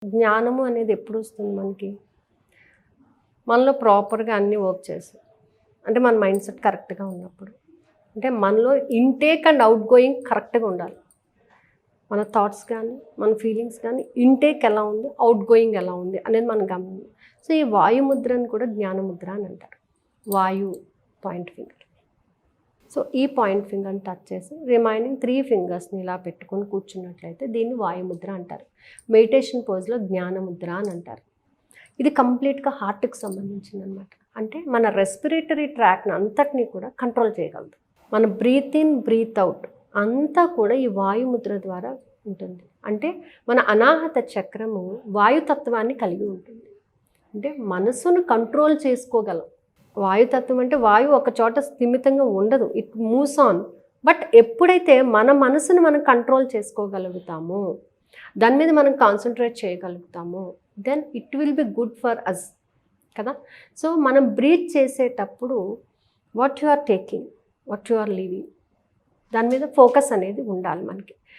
జ్ఞానము అనేది ఎప్పుడు వస్తుంది మనకి? మనలో ప్రాపర్‌గా అన్నీ వర్క్ చేసి. అంటే మన మైండ్ సెట్ కరెక్ట్‌గా ఉన్నప్పుడు. అంటే మనలో ఇంటేక్ అండ్ అవుట్ గోయింగ్ కరెక్ట్‌గా ఉండాలి. మన థాట్స్ కానీ, మన ఫీలింగ్స్ కానీ ఇంటేక్ ఎలా ఉంది, అవుట్ గోయింగ్ ఎలా ఉంది అనేది మనం గమనించాలి. సో, ఈ వాయు ముద్రను కూడా జ్ఞానముద్ర అని అంటారు. వాయు పాయింట్ ఫింగర్. సో, ఈ పాయింట్ ఫింగర్ని టచ్ చేసి రిమైనింగ్ 3 ఫింగర్స్ని ఇలా పెట్టుకొని కూర్చున్నట్లయితే దీన్ని వాయుముద్ర అంటారు. మెడిటేషన్ పోజ్లో జ్ఞానముద్ర అని అంటారు. ఇది కంప్లీట్గా హార్ట్కి సంబంధించింది అనమాట. అంటే మన రెస్పిరేటరీ ట్రాక్ని అంతటినీ కూడా కంట్రోల్ చేయగలదు. మన బ్రీత్ ఇన్ బ్రీత్ అవుట్ అంతా కూడా ఈ వాయుముద్ర ద్వారా ఉంటుంది. అంటే మన అనాహత చక్రము వాయుతత్వాన్ని కలిగి ఉంటుంది. అంటే మనసును కంట్రోల్ చేసుకోగలం. వాయుతత్వం అంటే వాయువు ఒక చోట స్థిమితంగా ఉండదు, ఇట్ మూవ్స్ ఆన్. బట్ ఎప్పుడైతే మన మనసును మనం కంట్రోల్ చేసుకోగలుగుతామో, దాని మీద మనం కాన్సన్ట్రేట్ చేయగలుగుతామో, then it will be good for us కదా. సో మనం బ్రీత్ చేసేటప్పుడు what you are taking, what you are living, దాని మీద ఫోకస్ అనేది ఉండాలి మనకి.